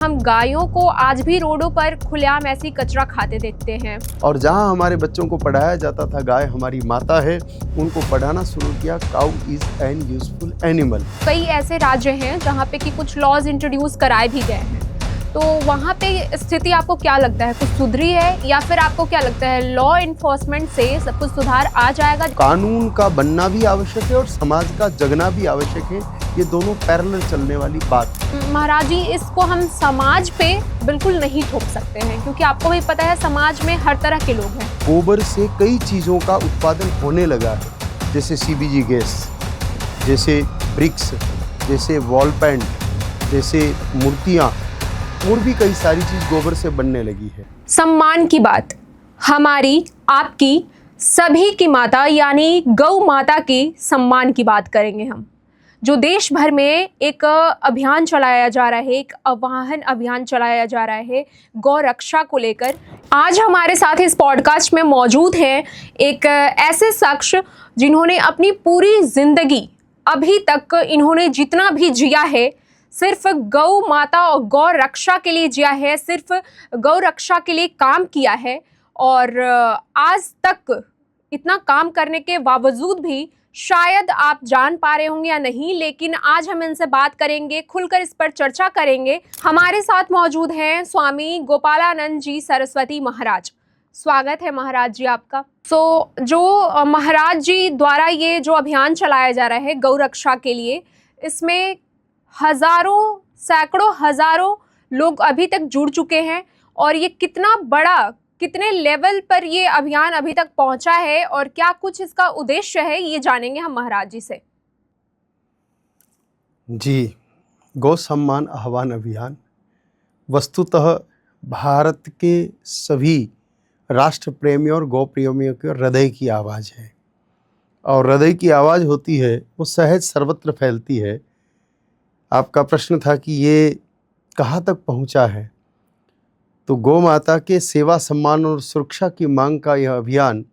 हम गायों को आज भी रोडों पर खुलेआम ऐसे ही कचरा खाते देखते हैं। और जहां हमारे बच्चों को पढ़ाया जाता था गाय हमारी माता है, उनको पढ़ाना शुरू किया cow is an useful animal. कई ऐसे राज्य हैं जहां पे कि कुछ लॉज इंट्रोड्यूस कराए भी गए हैं, तो वहां पे स्थिति आपको क्या लगता है, कुछ सुधरी है या फिर आपको क्या लगता है लॉ इन्फोर्समेंट से सब कुछ सुधार आ जाएगा? कानून का बनना भी आवश्यक है और समाज का जगना भी आवश्यक है, ये दोनों पैरेलल चलने वाली बात है। महाराज जी, इसको हम समाज पे बिल्कुल नहीं थोप सकते हैं, क्योंकि आपको भी पता है समाज में हर तरह के लोग हैं। गोबर से कई चीजों का उत्पादन होने लगा है, जैसे सीबीजी गैस, जैसे ब्रिक्स, जैसे वॉल पेंट, जैसे मूर्तियाँ, और भी कई सारी चीज गोबर से बनने लगी है। सम्मान की बात हमारी, आपकी, सभी की माता यानी गौ माता के सम्मान की बात करेंगे हम, जो देश भर में एक अभियान चलाया जा रहा है, एक आह्वान अभियान चलाया जा रहा है गौ रक्षा को लेकर। आज हमारे साथ इस पॉडकास्ट में मौजूद हैं एक ऐसे शख्स जिन्होंने अपनी पूरी जिंदगी अभी तक इन्होंने जितना भी जिया है सिर्फ गौ माता और गौ रक्षा के लिए जिया है, सिर्फ गौ रक्षा के लिए काम किया है। और आज तक इतना काम करने के बावजूद भी शायद आप जान पा रहे होंगे या नहीं, लेकिन आज हम इनसे बात करेंगे, खुलकर इस पर चर्चा करेंगे। हमारे साथ मौजूद हैं स्वामी गोपालानंद जी सरस्वती महाराज। स्वागत है महाराज जी आपका। जो महाराज जी द्वारा ये जो अभियान चलाया जा रहा है गौ रक्षा के लिए, इसमें हजारों, सैकड़ों, हजारों लोग अभी तक जुड़ चुके हैं, और ये कितना बड़ा, कितने लेवल पर ये अभियान अभी तक पहुंचा है और क्या कुछ इसका उद्देश्य है, ये जानेंगे हम महाराज जी से। जी, गौ सम्मान आह्वान अभियान वस्तुतः भारत के सभी राष्ट्र प्रेमियों और गौ प्रेमियों के हृदय की आवाज़ है, और हृदय की आवाज़ होती है वो सहज सर्वत्र फैलती है। आपका प्रश्न था कि ये कहाँ तक पहुँचा है, तो गौ माता के सेवा सम्मान और सुरक्षा की मांग का यह अभियान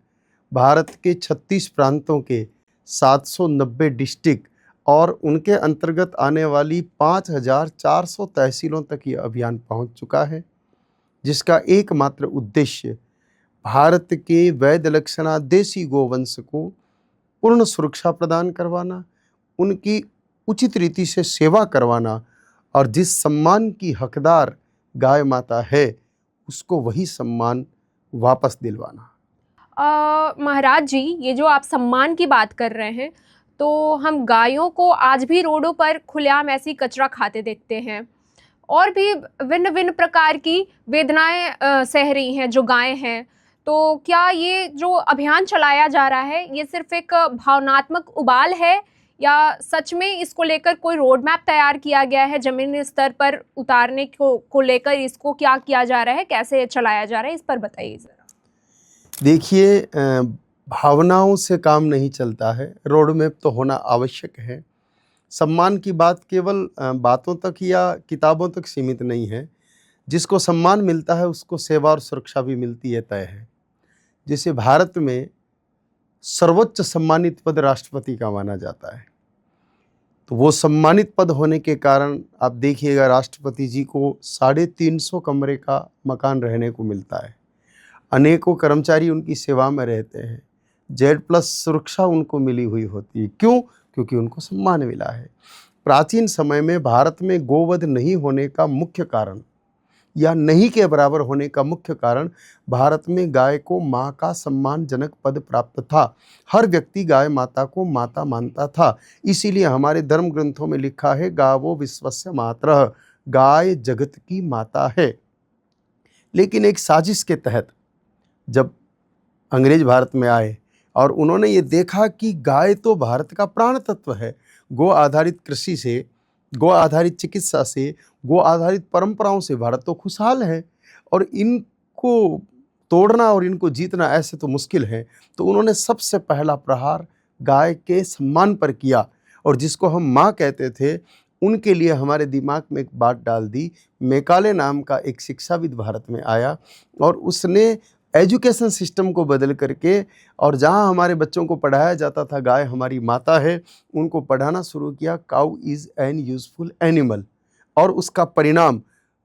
भारत के 36 प्रांतों के 790 डिस्ट्रिक्ट और उनके अंतर्गत आने वाली 5400 तहसीलों तक यह अभियान पहुंच चुका है, जिसका एकमात्र उद्देश्य भारत के वैध लक्षणा देसी गोवंश को पूर्ण सुरक्षा प्रदान करवाना, उनकी उचित रीति से सेवा करवाना, और जिस सम्मान की हकदार गाय माता है उसको वही सम्मान वापस दिलवाना। महाराज जी, ये जो आप सम्मान की बात कर रहे हैं, तो हम गायों को आज भी रोडों पर खुलेआम ऐसी कचरा खाते देखते हैं, और भी भिन्न भिन्न प्रकार की वेदनाएं सह रही हैं जो गायें हैं। तो क्या ये जो अभियान चलाया जा रहा है ये सिर्फ एक भावनात्मक उबाल है, या सच में इसको लेकर कोई रोड मैप तैयार किया गया है, जमीनी स्तर पर उतारने को लेकर इसको क्या किया जा रहा है, कैसे चलाया जा रहा है, इस पर बताइए ज़रा। देखिए, भावनाओं से काम नहीं चलता है, रोड मैप तो होना आवश्यक है। सम्मान की बात केवल बातों तक या किताबों तक सीमित नहीं है। जिसको सम्मान मिलता है उसको सेवा और सुरक्षा भी मिलती है, तय है। जैसे भारत में सर्वोच्च सम्मानित पद राष्ट्रपति का माना जाता है, तो वो सम्मानित पद होने के कारण आप देखिएगा राष्ट्रपति जी को 350 कमरे का मकान रहने को मिलता है, अनेकों कर्मचारी उनकी सेवा में रहते हैं, Z+ सुरक्षा उनको मिली हुई होती है। क्यों? क्योंकि उनको सम्मान मिला है। प्राचीन समय में भारत में गोवध नहीं होने का मुख्य कारण या नहीं के बराबर होने का मुख्य कारण भारत में गाय को माँ का सम्मानजनक पद प्राप्त था। हर व्यक्ति गाय माता को माता मानता था। इसीलिए हमारे धर्म ग्रंथों में लिखा है गावो विश्वस्य मातरः, गाय जगत की माता है। लेकिन एक साजिश के तहत जब अंग्रेज भारत में आए और उन्होंने ये देखा कि गाय तो भारत का प्राण तत्व है, गो आधारित कृषि से, गो आधारित चिकित्सा से, गो आधारित परंपराओं से भारत तो खुशहाल है, और इनको तोड़ना और इनको जीतना ऐसे तो मुश्किल है। तो उन्होंने सबसे पहला प्रहार गाय के सम्मान पर किया, और जिसको हम माँ कहते थे उनके लिए हमारे दिमाग में एक बात डाल दी। मैकाले नाम का एक शिक्षाविद भारत में आया और उसने एजुकेशन सिस्टम को बदल करके, और जहाँ हमारे बच्चों को पढ़ाया जाता था गाय हमारी माता है, उनको पढ़ाना शुरू किया cow is an useful animal, और उसका परिणाम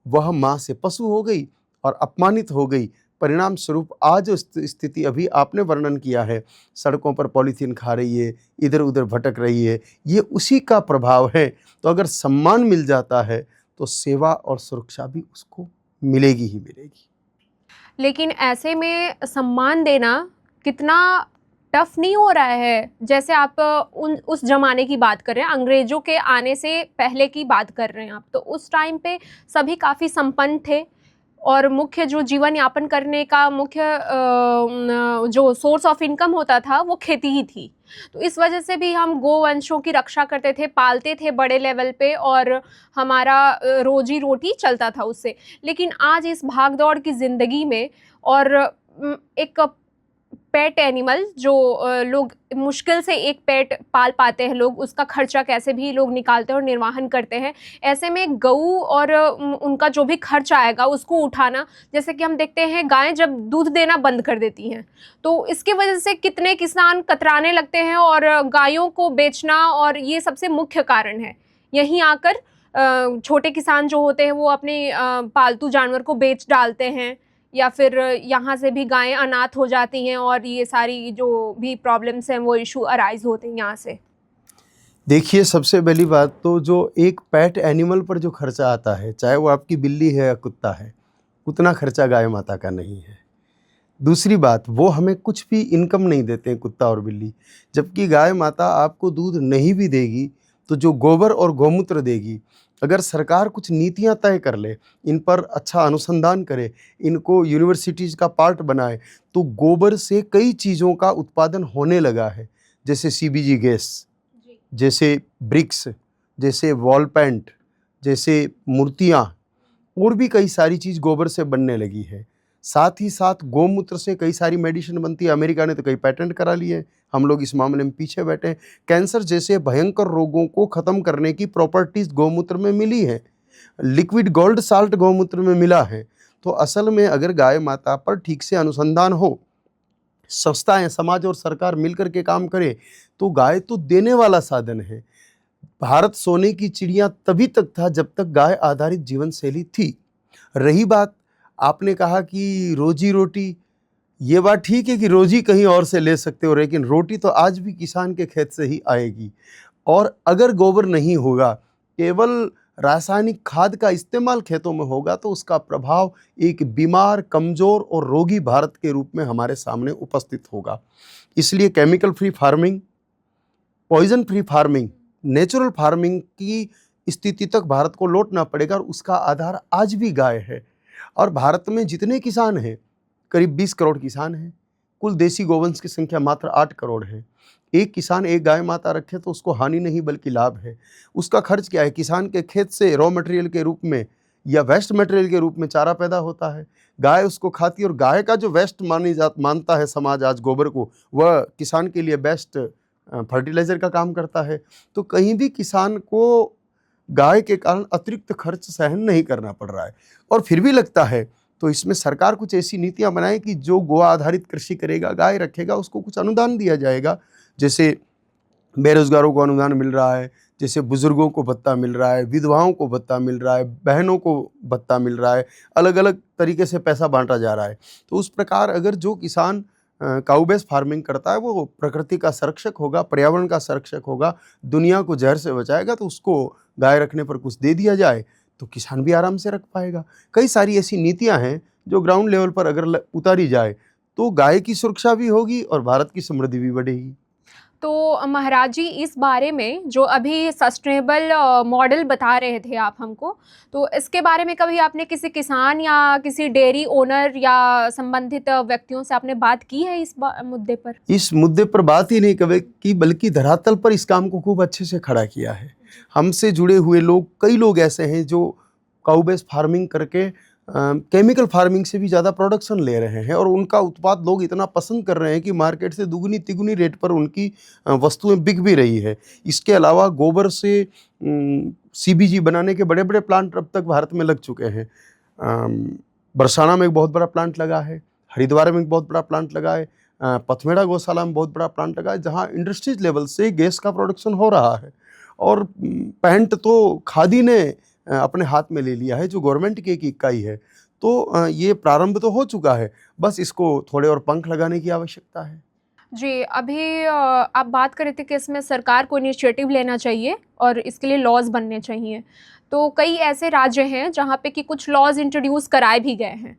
वह माँ से पशु हो गई और अपमानित हो गई। परिणाम स्वरूप आज जो स्थिति अभी आपने वर्णन किया है, सड़कों पर पॉलीथीन खा रही है, इधर उधर भटक रही है, ये उसी का प्रभाव है। तो अगर सम्मान मिल जाता है तो सेवा और सुरक्षा भी उसको मिलेगी ही मिलेगी। लेकिन ऐसे में सम्मान देना कितना टफ नहीं हो रहा है? जैसे आप उस जमाने की बात कर रहे हैं, अंग्रेजों के आने से पहले की बात कर रहे हैं आप, तो उस टाइम पे सभी काफ़ी संपन्न थे और मुख्य जो जीवन यापन करने का मुख्य जो सोर्स ऑफ इनकम होता था वो खेती ही थी। तो इस वजह से भी हम गोवंशों की रक्षा करते थे, पालते थे बड़े लेवल पे, और हमारा रोजी रोटी चलता था उससे। लेकिन आज इस भाग दौड़ की ज़िंदगी में और एक पेट एनिमल जो लोग मुश्किल से एक पेट पाल पाते हैं लोग, उसका खर्चा कैसे भी लोग निकालते हैं और निर्वाहन करते हैं। ऐसे में गऊ और उनका जो भी खर्च आएगा उसको उठाना, जैसे कि हम देखते हैं गायें जब दूध देना बंद कर देती हैं तो इसकी वजह से कितने किसान कतराने लगते हैं और गायों को बेचना, और ये सबसे मुख्य कारण है। यहीं आकर छोटे किसान जो होते हैं वो अपने पालतू जानवर को बेच डालते हैं, या फिर यहाँ से भी गायें अनाथ हो जाती हैं और ये सारी जो भी प्रॉब्लम्स हैं वो इशू अराइज होते हैं यहाँ से। देखिए, सबसे पहली बात तो जो एक पेट एनिमल पर जो खर्चा आता है, चाहे वो आपकी बिल्ली है या कुत्ता है, उतना खर्चा गाय माता का नहीं है। दूसरी बात, वो हमें कुछ भी इनकम नहीं देते हैं कुत्ता और बिल्ली, जबकि गाय माता आपको दूध नहीं भी देगी तो जो गोबर और गौमूत्र देगी, अगर सरकार कुछ नीतियां तय कर ले, इन पर अच्छा अनुसंधान करे, इनको यूनिवर्सिटीज़ का पार्ट बनाए, तो गोबर से कई चीज़ों का उत्पादन होने लगा है, जैसे सीबीजी गैस, जैसे ब्रिक्स, जैसे वॉल पेंट, जैसे मूर्तियाँ, और भी कई सारी चीज़ गोबर से बनने लगी है। साथ ही साथ गौमूत्र से कई सारी मेडिसिन बनती है। अमेरिका ने तो कई पेटेंट करा लिए हैं, हम लोग इस मामले में पीछे बैठे हैं। कैंसर जैसे भयंकर रोगों को ख़त्म करने की प्रॉपर्टीज़ गौमूत्र में मिली है, लिक्विड गोल्ड साल्ट गौमूत्र में मिला है। तो असल में अगर गाय माता पर ठीक से अनुसंधान हो, संस्थाएं, समाज और सरकार मिलकर के काम करे, तो गाय तो देने वाला साधन है। भारत सोने की चिड़िया तभी तक था जब तक गाय आधारित जीवन शैली थी। रही बात, आपने कहा कि रोजी रोटी, ये बात ठीक है कि रोजी कहीं और से ले सकते हो, लेकिन रोटी तो आज भी किसान के खेत से ही आएगी। और अगर गोबर नहीं होगा, केवल रासायनिक खाद का इस्तेमाल खेतों में होगा, तो उसका प्रभाव एक बीमार, कमज़ोर और रोगी भारत के रूप में हमारे सामने उपस्थित होगा। इसलिए chemical free farming, poison free farming, natural farming की स्थिति तक भारत को लौटना पड़ेगा, और उसका आधार आज भी गाय है। और भारत में जितने किसान हैं, करीब 20 करोड़ किसान हैं, कुल देसी गोवंश की संख्या मात्र 8 करोड़ है। एक किसान एक गाय माता रखे तो उसको हानि नहीं बल्कि लाभ है। उसका खर्च क्या है? किसान के खेत से रॉ मटेरियल के रूप में या वेस्ट मटेरियल के रूप में चारा पैदा होता है, गाय उसको खाती है, और गाय का जो वेस्ट मानता है समाज आज गोबर को, वह किसान के लिए बेस्ट फर्टिलाइज़र का काम करता है। तो कहीं भी किसान को गाय के कारण अतिरिक्त खर्च सहन नहीं करना पड़ रहा है, और फिर भी लगता है तो इसमें सरकार कुछ ऐसी नीतियां बनाए कि जो गो आधारित कृषि करेगा, गाय रखेगा, उसको कुछ अनुदान दिया जाएगा। जैसे बेरोजगारों को अनुदान मिल रहा है, जैसे बुजुर्गों को भत्ता मिल रहा है, विधवाओं को भत्ता मिल रहा है, बहनों को भत्ता मिल रहा है, अलग अलग तरीके से पैसा बांटा जा रहा है। तो उस प्रकार अगर जो किसान काऊ बेस फार्मिंग करता है वो प्रकृति का संरक्षक होगा, पर्यावरण का संरक्षक होगा, दुनिया को जहर से बचाएगा, तो उसको गाय रखने पर कुछ दे दिया जाए तो किसान भी आराम से रख पाएगा। कई सारी ऐसी नीतियां हैं जो ग्राउंड लेवल पर अगर उतारी जाए तो गाय की सुरक्षा भी होगी और भारत की समृद्धि भी बढ़ेगी। तो महाराज जी, इस बारे में जो अभी सस्टेनेबल मॉडल बता रहे थे आप हमको, तो इसके बारे में कभी आपने किसी किसान या किसी डेयरी ओनर या संबंधित व्यक्तियों से आपने बात की है इस मुद्दे पर? इस मुद्दे पर बात ही नहीं कभी की, बल्कि धरातल पर इस काम को खूब अच्छे से खड़ा किया है। हमसे जुड़े हुए लोग, कई लोग ऐसे हैं जो काऊ बेस फार्मिंग करके केमिकल फार्मिंग से भी ज़्यादा प्रोडक्शन ले रहे हैं, और उनका उत्पाद लोग इतना पसंद कर रहे हैं कि मार्केट से दुगनी तिगुनी रेट पर उनकी वस्तुएं बिक भी रही है। इसके अलावा गोबर से सीबीजी बनाने के बड़े बड़े प्लांट अब तक भारत में लग चुके हैं। बरसाना में एक बहुत बड़ा प्लांट लगा है, हरिद्वार में एक बहुत बड़ा प्लांट लगा है, पथमेड़ा गौशाला में बहुत बड़ा प्लांट लगा है, जहाँ इंडस्ट्रीज लेवल से गैस का प्रोडक्शन हो रहा है। और पैंट तो खादी ने अपने हाथ में ले लिया है, जो गवर्नमेंट की एक इकाई है। तो ये प्रारंभ तो हो चुका है, बस इसको थोड़े और पंख लगाने की आवश्यकता है। जी, अभी आप बात कर रहे थे कि इसमें सरकार को इनिशिएटिव लेना चाहिए और इसके लिए लॉज़ बनने चाहिए। तो कई ऐसे राज्य हैं जहाँ पे कि कुछ लॉज़ इंट्रोड्यूस कराए भी गए हैं।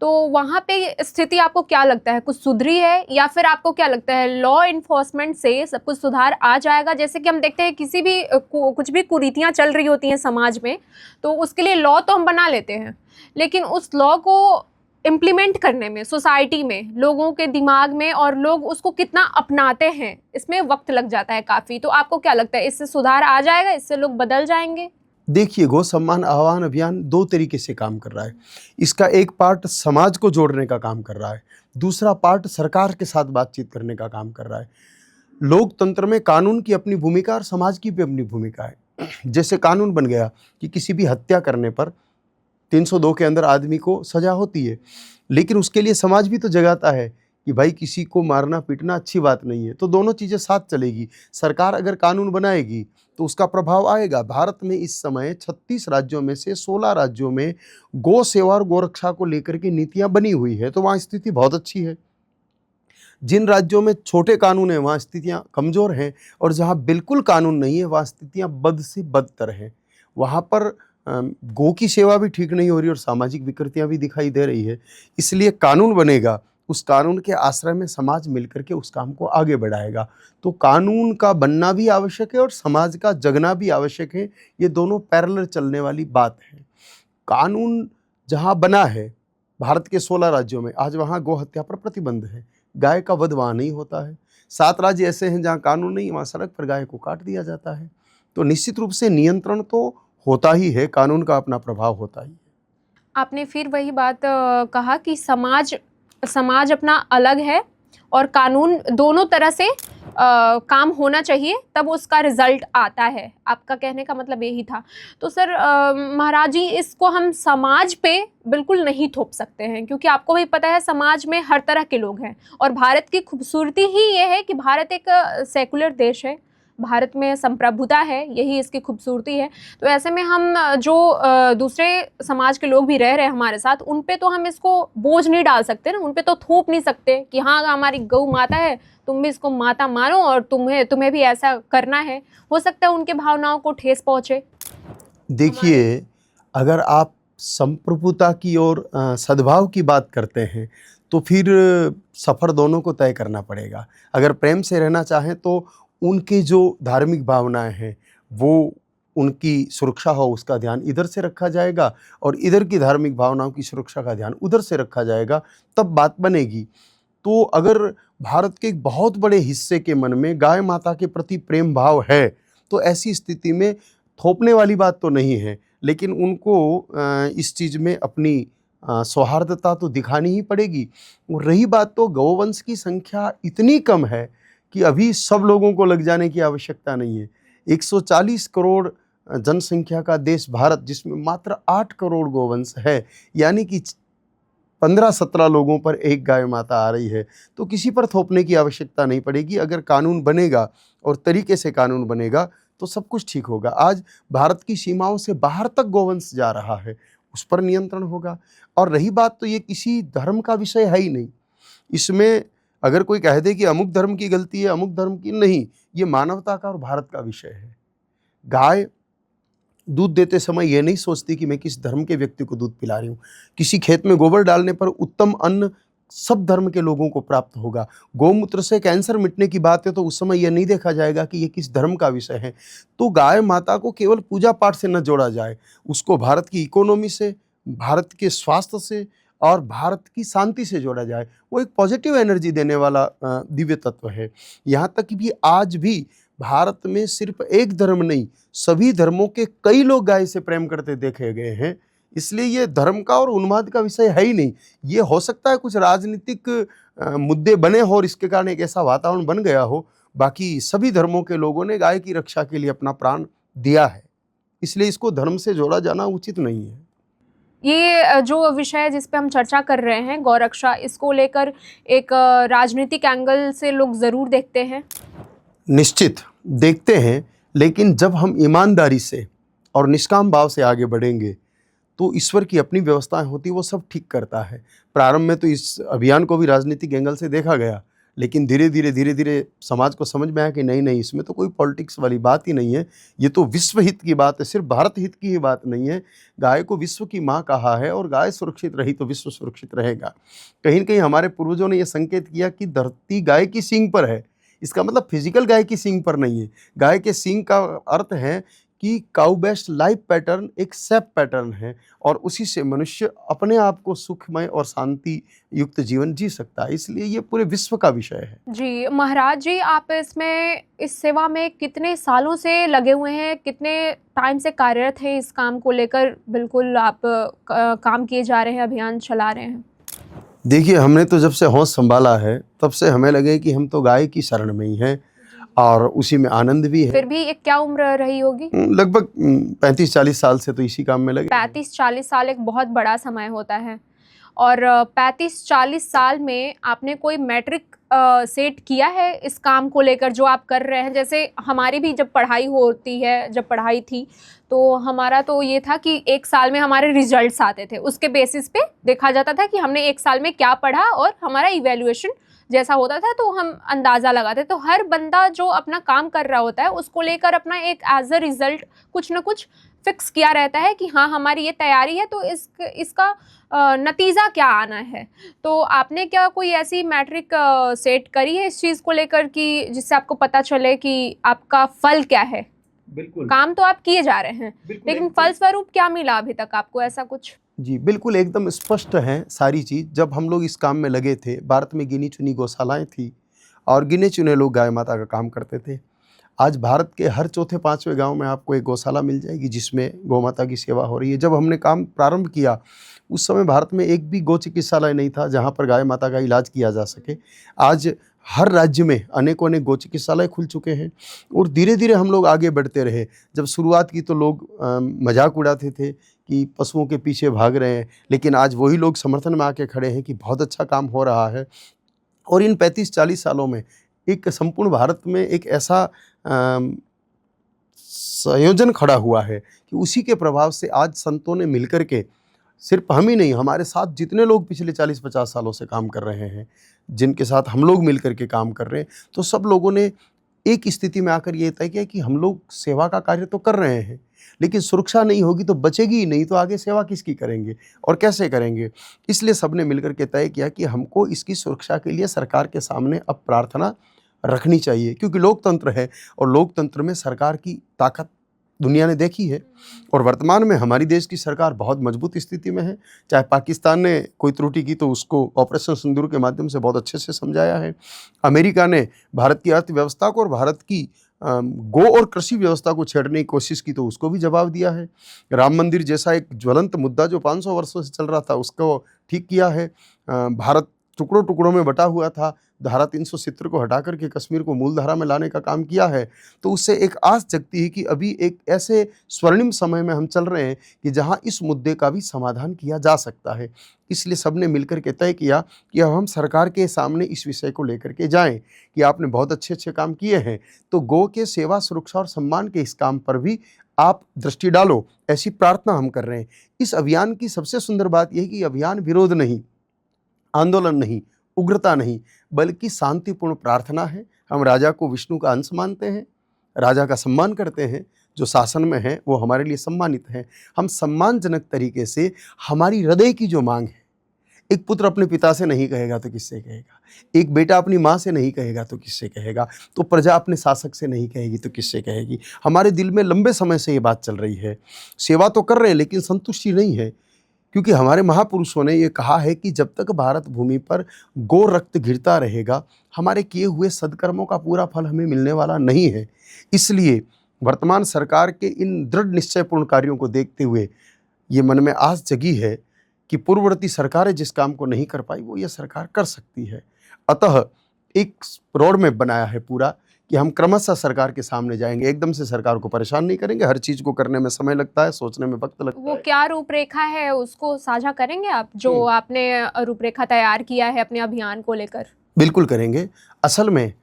तो वहाँ पे स्थिति आपको क्या लगता है, कुछ सुधरी है या फिर आपको क्या लगता है लॉ एनफोर्समेंट से सब कुछ सुधार आ जाएगा? जैसे कि हम देखते हैं किसी भी कुछ भी कुरीतियाँ चल रही होती हैं समाज में, तो उसके लिए लॉ तो हम बना लेते हैं, लेकिन उस लॉ को इम्प्लीमेंट करने में सोसाइटी में लोगों के दिमाग में और लोग उसको कितना अपनाते हैं, इसमें वक्त लग जाता है काफ़ी। तो आपको क्या लगता है इससे सुधार आ जाएगा, इससे लोग बदल जाएंगे? देखिए, गौ सम्मान आह्वान अभियान 2 तरीके से काम कर रहा है। इसका एक पार्ट समाज को जोड़ने का काम कर रहा है, दूसरा पार्ट सरकार के साथ बातचीत करने का काम कर रहा है। लोकतंत्र में कानून की अपनी भूमिका और समाज की भी अपनी भूमिका है। जैसे कानून बन गया कि किसी भी हत्या करने पर 302 के अंदर आदमी को सजा होती है, लेकिन उसके लिए समाज भी तो जगाता है कि भाई किसी को मारना पीटना अच्छी बात नहीं है। तो दोनों चीज़ें साथ चलेगी। सरकार अगर कानून बनाएगी तो उसका प्रभाव आएगा। भारत में इस समय 36 राज्यों में से 16 राज्यों में गौ सेवा और गोरक्षा को लेकर के नीतियां बनी हुई है, तो वहाँ स्थिति बहुत अच्छी है। जिन राज्यों में छोटे कानून हैं वहाँ स्थितियाँ कमज़ोर हैं, और जहाँ बिल्कुल कानून नहीं है वहाँ स्थितियाँ बद से बदतर हैं। वहाँ पर गौ की सेवा भी ठीक नहीं हो रही और सामाजिक विकृतियाँ भी दिखाई दे रही है। इसलिए कानून बनेगा, उस कानून के आश्रय में समाज मिलकर के उस काम को आगे बढ़ाएगा। तो कानून का बनना भी आवश्यक है और समाज का जगना भी आवश्यक है। ये दोनों पैरेलल चलने वाली बात है। कानून जहाँ बना है भारत के 16 राज्यों में, आज वहाँ गौ हत्या पर प्रतिबंध है, गाय का वध वहाँ नहीं होता है। 7 राज्य ऐसे हैं जहाँ कानून नहीं, वहाँ सड़क पर गाय को काट दिया जाता है। तो निश्चित रूप से नियंत्रण तो होता ही है, कानून का अपना प्रभाव होता ही है। आपने फिर वही बात कहा कि समाज अपना अलग है और कानून दोनों तरह से काम होना चाहिए, तब उसका रिजल्ट आता है। आपका कहने का मतलब यही था। तो सर महाराज जी, इसको हम समाज पे बिल्कुल नहीं थोप सकते हैं, क्योंकि आपको भी पता है समाज में हर तरह के लोग हैं और भारत की खूबसूरती ही ये है कि भारत एक सेकुलर देश है, भारत में संप्रभुता है, यही इसकी खूबसूरती है। तो ऐसे में हम जो दूसरे समाज के लोग भी रह रहे हैं हमारे साथ, उन पे तो हम इसको बोझ नहीं डाल सकते ना, उन पे तो थोप नहीं सकते कि हाँ हमारी गौ माता है, तुम भी इसको माता मानो और तुम्हें भी ऐसा करना है। हो सकता है उनके भावनाओं को ठेस पहुँचे। देखिए, अगर आप संप्रभुता की और सद्भाव की बात करते हैं तो फिर सफ़र दोनों को तय करना पड़ेगा। अगर प्रेम से रहना चाहें तो उनके जो धार्मिक भावनाएं हैं वो उनकी सुरक्षा हो, उसका ध्यान इधर से रखा जाएगा, और इधर की धार्मिक भावनाओं की सुरक्षा का ध्यान उधर से रखा जाएगा, तब बात बनेगी। तो अगर भारत के एक बहुत बड़े हिस्से के मन में गाय माता के प्रति प्रेम भाव है तो ऐसी स्थिति में थोपने वाली बात तो नहीं है, लेकिन उनको इस चीज़ में अपनी सौहार्दता तो दिखानी ही पड़ेगी। और रही बात, तो गौवंश की संख्या इतनी कम है कि अभी सब लोगों को लग जाने की आवश्यकता नहीं है। 140 करोड़ जनसंख्या का देश भारत, जिसमें मात्र 8 करोड़ गौवंश है, यानी कि 15-17 लोगों पर एक गाय माता आ रही है। तो किसी पर थोपने की आवश्यकता नहीं पड़ेगी। अगर कानून बनेगा और तरीके से कानून बनेगा तो सब कुछ ठीक होगा। आज भारत की सीमाओं से बाहर तक गौवंश जा रहा है, उस पर नियंत्रण होगा। और रही बात, तो ये किसी धर्म का विषय है ही नहीं। इसमें अगर कोई कह दे कि अमुक धर्म की गलती है, अमुक धर्म की, नहीं, ये मानवता का और भारत का विषय है। गाय दूध देते समय ये नहीं सोचती कि मैं किस धर्म के व्यक्ति को दूध पिला रही हूँ। किसी खेत में गोबर डालने पर उत्तम अन्न सब धर्म के लोगों को प्राप्त होगा। गौमूत्र से कैंसर मिटने की बात है तो उस समय यह नहीं देखा जाएगा कि ये किस धर्म का विषय है। तो गाय माता को केवल पूजा पाठ से न जोड़ा जाए, उसको भारत की इकोनॉमी से, भारत के स्वास्थ्य से और भारत की शांति से जोड़ा जाए। वो एक पॉजिटिव एनर्जी देने वाला दिव्य तत्व है। यहाँ तक कि आज भी भारत में सिर्फ एक धर्म नहीं, सभी धर्मों के कई लोग गाय से प्रेम करते देखे गए हैं। इसलिए ये धर्म का और उन्माद का विषय है ही नहीं। ये हो सकता है कुछ राजनीतिक मुद्दे बने हो और इसके कारण एक ऐसा वातावरण बन गया हो, बाकी सभी धर्मों के लोगों ने गाय की रक्षा के लिए अपना प्राण दिया है। इसलिए इसको धर्म से जोड़ा जाना उचित नहीं है। ये जो विषय जिस पे हम चर्चा कर रहे हैं, गौरक्षा, इसको लेकर एक राजनीतिक एंगल से लोग ज़रूर देखते हैं। निश्चित देखते हैं, लेकिन जब हम ईमानदारी से और निष्काम भाव से आगे बढ़ेंगे तो ईश्वर की अपनी व्यवस्थाएं होती वो सब ठीक करता है। प्रारंभ में तो इस अभियान को भी राजनीतिक एंगल से देखा गया, लेकिन धीरे धीरे समाज को समझ में आया कि नहीं इसमें तो कोई पॉलिटिक्स वाली बात ही नहीं है, ये तो विश्व हित की बात है, सिर्फ भारत हित की ही बात नहीं है। गाय को विश्व की माँ कहा है और गाय सुरक्षित रही तो विश्व सुरक्षित रहेगा। कहीं न कहीं हमारे पूर्वजों ने यह संकेत किया कि धरती गाय की सींग पर है, इसका मतलब फिजिकल गाय की सींग पर नहीं है। गाय के सींग का अर्थ है कि काउ बेस्ड लाइफ पैटर्न एक सेप पैटर्न है और उसी से मनुष्य अपने आप को सुखमय और शांति युक्त जीवन जी सकता है, इसलिए ये पूरे विश्व का विषय है। जी महाराज जी, आप इसमें इस सेवा में कितने सालों से लगे हुए हैं, कितने टाइम से कार्यरत हैं इस काम को लेकर? बिल्कुल आप काम किए जा रहे हैं, अभियान चला रहे हैं। देखिए, हमने तो जब से होश संभाला है तब से हमें लगे कि हम तो गाय की शरण में ही हैं और उसी में आनंद भी है। फिर भी एक क्या उम्र रही होगी? लगभग 35-40 साल से तो इसी काम में लगे। 35-40 साल एक बहुत बड़ा समय होता है और 35-40 साल में आपने कोई मैट्रिक सेट किया है इस काम को लेकर जो आप कर रहे हैं? जैसे हमारी भी जब पढ़ाई होती है, जब पढ़ाई थी तो हमारा तो ये था कि एक साल में हमारे रिजल्ट्स आते थे, उसके बेसिस पे देखा जाता था कि हमने एक साल में क्या पढ़ा और हमारा इवैल्यूएशन जैसा होता था तो हम अंदाज़ा लगाते। तो हर बंदा जो अपना काम कर रहा होता है उसको लेकर अपना एक एज अ रिज़ल्ट कुछ ना कुछ फिक्स किया रहता है कि हाँ हमारी ये तैयारी है तो इसका नतीजा क्या आना है। तो आपने क्या कोई ऐसी मैट्रिक सेट करी है इस चीज़ को लेकर कि जिससे आपको पता चले कि आपका फल क्या है? बिल्कुल। काम तो आप किए जा रहे हैं, लेकिन फलस्वरूप क्या मिला अभी तक आपको, ऐसा कुछ? जी, बिल्कुल एकदम स्पष्ट है सारी चीज़। जब हम लोग इस काम में लगे थे, भारत में गिनी चुनी गौशालाएँ थी और गिने चुने लोग गाय माता का काम करते थे। आज भारत के हर चौथे पाँचवें गांव में आपको एक गौशाला मिल जाएगी जिसमें गौ माता की सेवा हो रही है। जब हमने काम प्रारंभ किया उस समय भारत में एक भी गौ चिकित्सालय नहीं था जहां पर गाय माता का इलाज किया जा सके। आज हर राज्य में अनेकों अनेक गौ चिकित्सालय खुल चुके हैं और धीरे धीरे हम लोग आगे बढ़ते रहे। जब शुरुआत की तो लोग मजाक उड़ाते थे कि पशुओं के पीछे भाग रहे हैं, लेकिन आज वही लोग समर्थन में आके खड़े हैं कि बहुत अच्छा काम हो रहा है। और इन 35-40 सालों में एक संपूर्ण भारत में एक ऐसा संयोजन खड़ा हुआ है कि उसी के प्रभाव से आज संतों ने मिलकर के, सिर्फ हम ही नहीं, हमारे साथ जितने लोग पिछले 40-50 सालों से काम कर रहे हैं, जिनके साथ हम लोग मिलकर के काम कर रहे हैं, तो सब लोगों ने एक स्थिति में आकर ये तय किया कि हम लोग सेवा का कार्य तो कर रहे हैं, लेकिन सुरक्षा नहीं होगी तो बचेगी ही नहीं, तो आगे सेवा किसकी करेंगे और कैसे करेंगे। इसलिए सबने मिलकर के तय किया कि हमको इसकी सुरक्षा के लिए सरकार के सामने अब प्रार्थना रखनी चाहिए, क्योंकि लोकतंत्र है और लोकतंत्र में सरकार की ताकत दुनिया ने देखी है। और वर्तमान में हमारी देश की सरकार बहुत मजबूत स्थिति में है। चाहे पाकिस्तान ने कोई त्रुटि की तो उसको ऑपरेशन सिंदूर के माध्यम से बहुत अच्छे से समझाया है। अमेरिका ने भारत की अर्थव्यवस्था को और भारत की गो और कृषि व्यवस्था को छेड़ने की कोशिश की तो उसको भी जवाब दिया है। राम मंदिर जैसा एक ज्वलंत मुद्दा जो 500 वर्षों से चल रहा था उसको ठीक किया है। भारत टुकड़ों टुकड़ों में बटा हुआ था, धारा 370 को हटा करके कश्मीर को मूल धारा में लाने का काम किया है। तो उससे एक आस जगती है कि अभी एक ऐसे स्वर्णिम समय में हम चल रहे हैं कि जहां इस मुद्दे का भी समाधान किया जा सकता है। इसलिए सबने मिलकर के तय किया कि अब हम सरकार के सामने इस विषय को लेकर के जाएं कि आपने बहुत अच्छे अच्छे काम किए हैं, तो गौ के सेवा, सुरक्षा और सम्मान के इस काम पर भी आप दृष्टि डालो, ऐसी प्रार्थना हम कर रहे हैं। इस अभियान की सबसे सुंदर बात यह है कि अभियान विरोध नहीं, आंदोलन नहीं, उग्रता नहीं, बल्कि शांतिपूर्ण प्रार्थना है। हम राजा को विष्णु का अंश मानते हैं, राजा का सम्मान करते हैं, जो शासन में है वो हमारे लिए सम्मानित हैं। हम सम्मानजनक तरीके से हमारी हृदय की जो मांग है, एक पुत्र अपने पिता से नहीं कहेगा तो किससे कहेगा, एक बेटा अपनी माँ से नहीं कहेगा तो किससे कहेगा, तो प्रजा अपने शासक से नहीं कहेगी तो किससे कहेगी। हमारे दिल में लंबे समय से ये बात चल रही है। सेवा तो कर रहे हैं लेकिन संतुष्टि नहीं है, क्योंकि हमारे महापुरुषों ने ये कहा है कि जब तक भारत भूमि पर गो रक्त गिरता रहेगा, हमारे किए हुए सद्कर्मों का पूरा फल हमें मिलने वाला नहीं है। इसलिए वर्तमान सरकार के इन दृढ़ निश्चयपूर्ण कार्यों को देखते हुए ये मन में आस जगी है कि पूर्ववर्ती सरकारें जिस काम को नहीं कर पाई वो ये सरकार कर सकती है। अतः एक रोड मैप बनाया है पूरा कि हम क्रमशः सरकार के सामने जाएंगे, एकदम से सरकार को परेशान नहीं करेंगे। हर चीज़ को करने में समय लगता है, सोचने में वक्त लगता है। वो क्या रूपरेखा है उसको साझा करेंगे आप, जो आपने रूपरेखा तैयार किया है अपने अभियान को लेकर? बिल्कुल करेंगे। असल में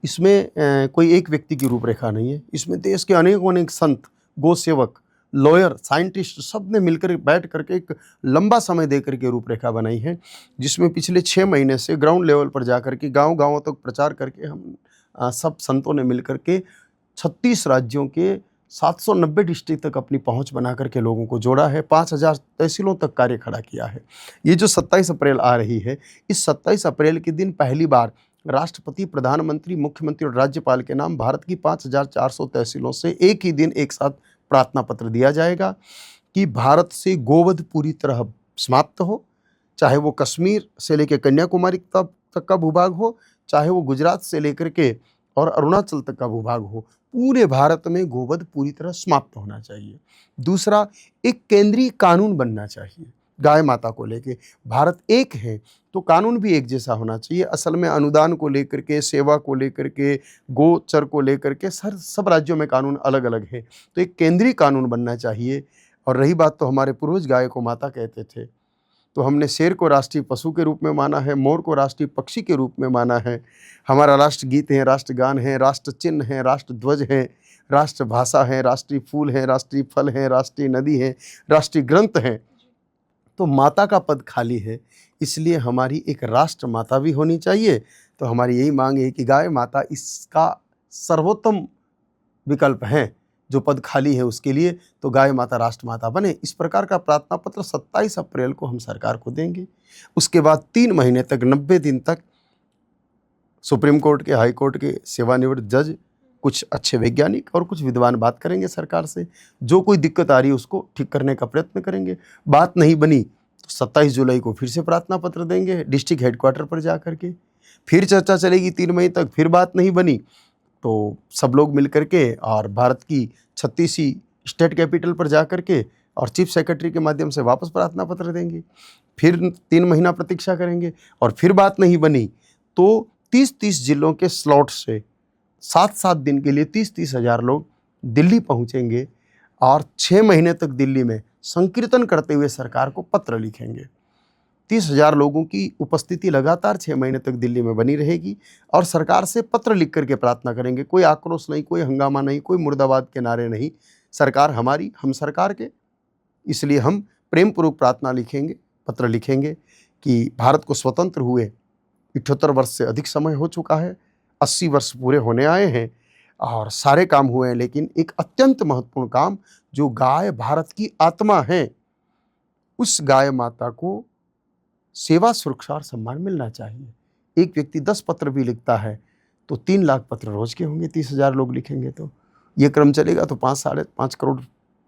इसमें कोई एक व्यक्ति की रूपरेखा नहीं है, इसमें देश के अनेक संत गो सेवक, लॉयर, साइंटिस्ट सब ने मिलकर बैठ करके एक लंबा समय दे करके रूपरेखा बनाई है, जिसमें पिछले 6 महीने से ग्राउंड लेवल पर जा करके गाँव-गाँव तक प्रचार करके हम सब संतों ने मिलकर के 36 राज्यों के 790 डिस्ट्रिक्ट तक अपनी पहुंच बना करके लोगों को जोड़ा है, 5000 तहसीलों तक कार्य खड़ा किया है। ये जो 27 अप्रैल आ रही है, इस 27 अप्रैल के दिन पहली बार राष्ट्रपति, प्रधानमंत्री, मुख्यमंत्री और राज्यपाल के नाम भारत की 5400 तहसीलों से एक ही दिन एक साथ प्रार्थना पत्र दिया जाएगा कि भारत से गोवध पूरी तरह समाप्त हो, चाहे वो कश्मीर से लेकर कन्याकुमारी तक का भूभाग हो, चाहे वो गुजरात से लेकर के और अरुणाचल तक का भूभाग हो, पूरे भारत में गोवध पूरी तरह समाप्त होना चाहिए। दूसरा, एक केंद्रीय कानून बनना चाहिए गाय माता को लेके। भारत एक है तो कानून भी एक जैसा होना चाहिए। असल में अनुदान को लेकर के, सेवा को लेकर के, गोचर को लेकर के सब राज्यों में कानून अलग अलग है, तो एक केंद्रीय कानून बनना चाहिए। और रही बात, तो हमारे पूर्वज गाय को माता कहते थे, तो हमने शेर को राष्ट्रीय पशु के रूप में माना है, मोर को राष्ट्रीय पक्षी के रूप में माना है। हमारा राष्ट्रगीत है, राष्ट्रगान है, राष्ट्र चिन्ह है, राष्ट्र ध्वज है, राष्ट्रभाषा है, राष्ट्रीय फूल है, राष्ट्रीय फल है, राष्ट्रीय नदी है, राष्ट्रीय ग्रंथ है। तो माता का पद खाली है, इसलिए हमारी एक राष्ट्र माता भी होनी चाहिए। तो हमारी यही मांग है कि गाय माता इसका सर्वोत्तम विकल्प है, जो पद खाली है उसके लिए, तो गाय माता राष्ट्र माता बने। इस प्रकार का प्रार्थना पत्र 27 अप्रैल को हम सरकार को देंगे। उसके बाद 3 महीने तक, 90 दिन तक सुप्रीम कोर्ट के, हाई कोर्ट के सेवानिवृत्त जज, कुछ अच्छे वैज्ञानिक और कुछ विद्वान बात करेंगे सरकार से। जो कोई दिक्कत आ रही है उसको ठीक करने का प्रयत्न करेंगे। बात नहीं बनी तो 27 जुलाई को फिर से प्रार्थना पत्र देंगे डिस्ट्रिक्ट हेडक्वार्टर पर जा करके। फिर चर्चा चलेगी 3 मई तक। फिर बात नहीं बनी तो सब लोग मिल करके और भारत की 36 स्टेट कैपिटल पर जा करके और चीफ सेक्रेटरी के माध्यम से वापस प्रार्थना पत्र देंगे। फिर 3 महीना प्रतीक्षा करेंगे और फिर बात नहीं बनी तो 30-30 जिलों के स्लॉट से 7-7 दिन के लिए 30-30 हज़ार लोग दिल्ली पहुंचेंगे और 6 महीने तक दिल्ली में संकीर्तन करते हुए सरकार को पत्र लिखेंगे। 30,000 लोगों की उपस्थिति लगातार 6 महीने तक दिल्ली में बनी रहेगी और सरकार से पत्र लिख करके प्रार्थना करेंगे। कोई आक्रोश नहीं, कोई हंगामा नहीं, कोई मुर्दाबाद के नारे नहीं। सरकार हमारी, हम सरकार के, इसलिए हम प्रेम पूर्वक प्रार्थना लिखेंगे, पत्र लिखेंगे कि भारत को स्वतंत्र हुए 78 वर्ष से अधिक समय हो चुका है, 80 वर्ष पूरे होने आए हैं और सारे काम हुए हैं, लेकिन एक अत्यंत महत्वपूर्ण काम, जो गाय भारत की आत्मा है, उस गाय माता को सेवा, सुरक्षा और सम्मान मिलना चाहिए। एक व्यक्ति 10 पत्र भी लिखता है तो 3 लाख पत्र रोज के होंगे। 30,000 लोग लिखेंगे तो ये क्रम चलेगा तो 5-5.5 करोड़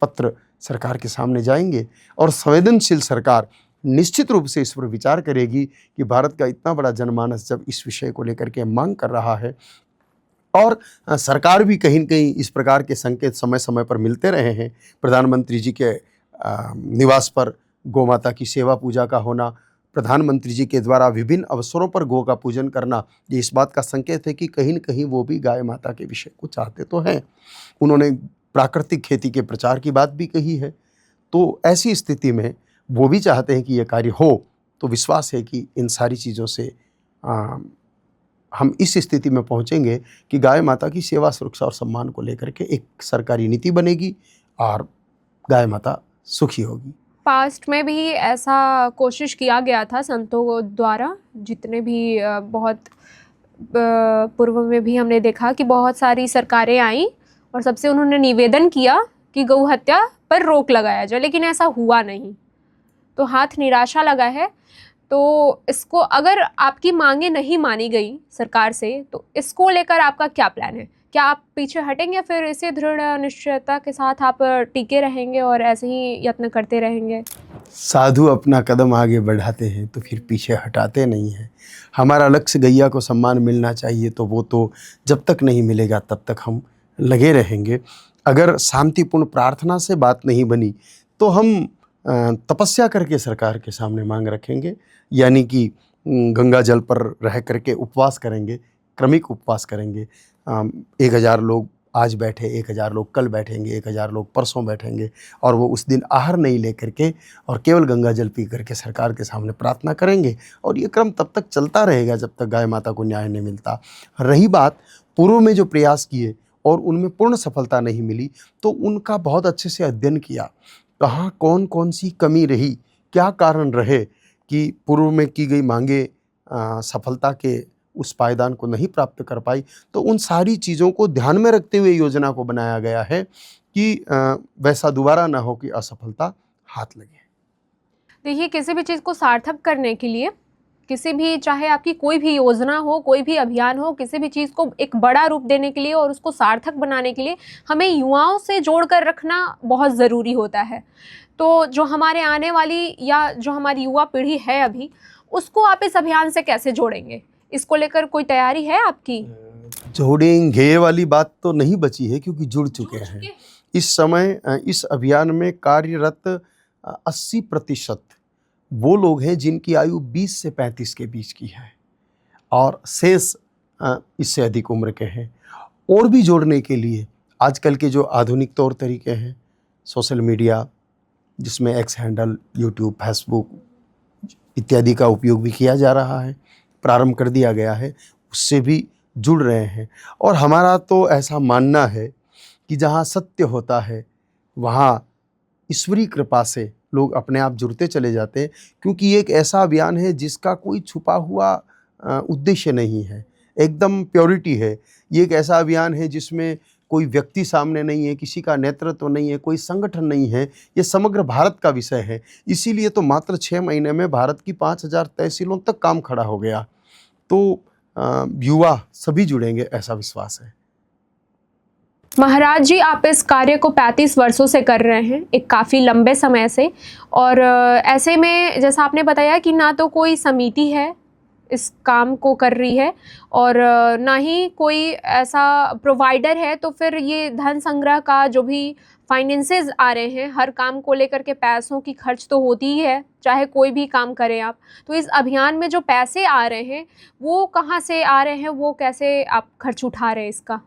पत्र सरकार के सामने जाएंगे और संवेदनशील सरकार निश्चित रूप से इस पर विचार करेगी कि भारत का इतना बड़ा जनमानस जब इस विषय को लेकर के मांग कर रहा है और सरकार भी कहीं न कहीं इस प्रकार के संकेत समय समय पर मिलते रहे हैं। प्रधानमंत्री जी के निवास पर गौ माता की सेवा पूजा का होना, प्रधानमंत्री जी के द्वारा विभिन्न अवसरों पर गौ का पूजन करना, ये इस बात का संकेत है कि कहीं न कहीं वो भी गाय माता के विषय को चाहते तो हैं। उन्होंने प्राकृतिक खेती के प्रचार की बात भी कही है। तो ऐसी स्थिति में वो भी चाहते हैं कि ये कार्य हो, तो विश्वास है कि इन सारी चीज़ों से हम इस स्थिति में पहुंचेंगे कि गाय माता की सेवा, सुरक्षा और सम्मान को लेकर के एक सरकारी नीति बनेगी और गाय माता सुखी होगी। पास्ट में भी ऐसा कोशिश किया गया था संतों द्वारा, जितने भी बहुत पूर्व में भी हमने देखा कि बहुत सारी सरकारें आईं और सबसे उन्होंने निवेदन किया कि गौ हत्या पर रोक लगाया जाए, लेकिन ऐसा हुआ नहीं, तो हाथ निराशा लगा है। तो इसको, अगर आपकी मांगे नहीं मानी गई सरकार से, तो इसको लेकर आपका क्या प्लान है? क्या आप पीछे हटेंगे या फिर इसे दृढ़ निश्चयता के साथ आप टिके रहेंगे और ऐसे ही यत्न करते रहेंगे? साधु अपना कदम आगे बढ़ाते हैं तो फिर पीछे हटाते नहीं हैं। हमारा लक्ष्य गैया को सम्मान मिलना चाहिए, तो वो तो जब तक नहीं मिलेगा तब तक हम लगे रहेंगे। अगर शांतिपूर्ण प्रार्थना से बात नहीं बनी तो हम तपस्या करके सरकार के सामने मांग रखेंगे, यानी कि गंगा जल पर रह करके उपवास करेंगे, क्रमिक उपवास करेंगे। 1000 लोग आज बैठे, 1000 लोग कल बैठेंगे, 1000 लोग परसों बैठेंगे और वो उस दिन आहार नहीं लेकर के और केवल गंगा जल पी करके सरकार के सामने प्रार्थना करेंगे और ये क्रम तब तक चलता रहेगा जब तक गाय माता को न्याय नहीं मिलता। रही बात पूर्व में जो प्रयास किए और उनमें पूर्ण सफलता नहीं मिली, तो उनका बहुत अच्छे से अध्ययन किया, कहाँ कौन कौन सी कमी रही, क्या कारण रहे कि पूर्व में की गई मांगे सफलता के उस पायदान को नहीं प्राप्त कर पाई। तो उन सारी चीज़ों को ध्यान में रखते हुए योजना को बनाया गया है कि वैसा दोबारा ना हो कि असफलता हाथ लगे। देखिए, किसी भी चीज़ को सार्थक करने के लिए, किसी भी, चाहे आपकी कोई भी योजना हो, कोई भी अभियान हो, किसी भी चीज़ को एक बड़ा रूप देने के लिए और उसको सार्थक बनाने के लिए हमें युवाओं से जोड़ कर रखना बहुत ज़रूरी होता है। तो जो हमारे आने वाली या जो हमारी युवा पीढ़ी है अभी, उसको आप इस अभियान से कैसे जोड़ेंगे? इसको लेकर कोई तैयारी है आपकी? जोड़ेंगे वाली बात तो नहीं बची है, क्योंकि जुड़ चुके हैं। इस समय इस अभियान में कार्यरत 80% वो लोग हैं जिनकी आयु 20 से 35 के बीच की है, और शेष इससे अधिक उम्र के हैं। और भी जोड़ने के लिए आजकल के जो आधुनिक तौर तरीके हैं, सोशल मीडिया जिसमें एक्स हैंडल, यूट्यूब, फेसबुक इत्यादि का उपयोग भी किया जा रहा है, प्रारंभ कर दिया गया है, उससे भी जुड़ रहे हैं। और हमारा तो ऐसा मानना है कि जहाँ सत्य होता है वहाँ ईश्वरीय कृपा से लोग अपने आप जुड़ते चले जाते हैं, क्योंकि ये एक ऐसा अभियान है जिसका कोई छुपा हुआ उद्देश्य नहीं है, एकदम प्योरिटी है। ये एक ऐसा अभियान है जिसमें कोई व्यक्ति सामने नहीं है, किसी का नेतृत्व नहीं है, कोई संगठन नहीं है, ये समग्र भारत का विषय है। इसीलिए तो मात्र 6 महीने में भारत की 5000 तहसीलों तक काम खड़ा हो गया। तो युवा सभी जुड़ेंगे, ऐसा विश्वास है। महाराज जी, आप इस कार्य को 35 वर्षों से कर रहे हैं, एक काफ़ी लंबे समय से, और ऐसे में जैसा आपने बताया कि ना तो कोई समिति है इस काम को कर रही है और ना ही कोई ऐसा प्रोवाइडर है, तो फिर ये धन संग्रह का जो भी फाइनेंसेस आ रहे हैं, हर काम को लेकर के पैसों की खर्च तो होती ही है, चाहे कोई भी काम करें आप। तो इस अभियान में जो पैसे आ रहे हैं वो कहाँ से आ रहे हैं, वो कैसे आप खर्च उठा रहे हैं इसका?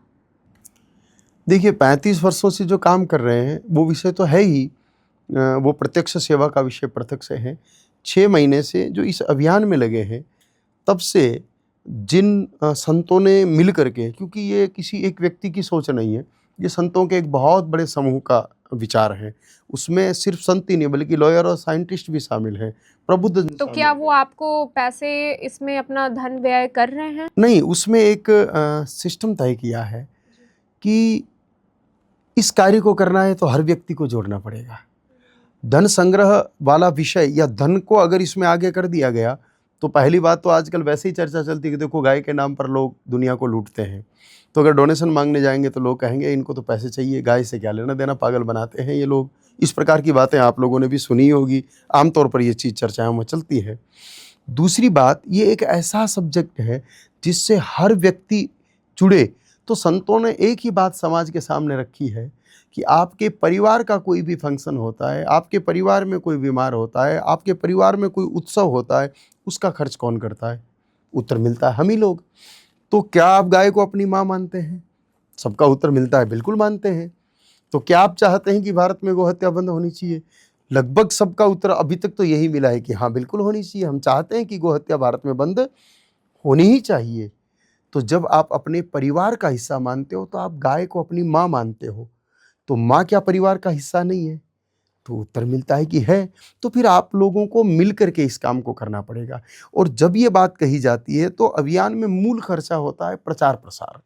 देखिए, 35 वर्षों से जो काम कर रहे हैं वो विषय तो है ही, वो प्रत्यक्ष सेवा का विषय पृथक से है। 6 महीने से जो इस अभियान में लगे हैं, तब से जिन संतों ने मिल करके, क्योंकि ये किसी एक व्यक्ति की सोच नहीं है, ये संतों के एक बहुत बड़े समूह का विचार है। उसमें सिर्फ संत ही नहीं बल्कि लॉयर और साइंटिस्ट भी शामिल हैं, प्रबुद्ध जन तो शामिल क्या हैं। वो आपको पैसे इसमें अपना धन व्यय कर रहे हैं? नहीं, उसमें एक सिस्टम तय किया है कि इस कार्य को करना है तो हर व्यक्ति को जोड़ना पड़ेगा। धन संग्रह वाला विषय या धन को अगर इसमें आगे कर दिया गया, तो पहली बात तो आजकल वैसे ही चर्चा चलती है कि देखो गाय के नाम पर लोग दुनिया को लूटते हैं। तो अगर डोनेशन मांगने जाएंगे तो लोग कहेंगे इनको तो पैसे चाहिए, गाय से क्या लेना देना, पागल बनाते हैं ये लोग। इस प्रकार की बातें आप लोगों ने भी सुनी होगी, आमतौर पर ये चीज़ चर्चाओं में चलती है। दूसरी बात, ये एक ऐसा सब्जेक्ट है जिससे हर व्यक्ति जुड़े। तो संतों ने एक ही बात समाज के सामने रखी है कि आपके परिवार का कोई भी फंक्शन होता है, आपके परिवार में कोई बीमार होता है, आपके परिवार में कोई उत्सव होता है, उसका खर्च कौन करता है? उत्तर मिलता है हम ही लोग। तो क्या आप गाय को अपनी माँ मानते हैं? सबका उत्तर मिलता है बिल्कुल मानते हैं। तो क्या आप चाहते हैं कि भारत में गोहत्या बंद होनी चाहिए? लगभग सबका उत्तर अभी तक तो यही मिला है कि हाँ बिल्कुल होनी चाहिए, हम चाहते हैं कि गोहत्या भारत में बंद होनी ही चाहिए। तो जब आप अपने परिवार का हिस्सा मानते हो तो आप गाय को अपनी माँ मानते हो, तो माँ क्या परिवार का हिस्सा नहीं है? तो उत्तर मिलता है कि है। तो फिर आप लोगों को मिल करके इस काम को करना पड़ेगा। और जब ये बात कही जाती है तो अभियान में मूल खर्चा होता है प्रचार प्रसार।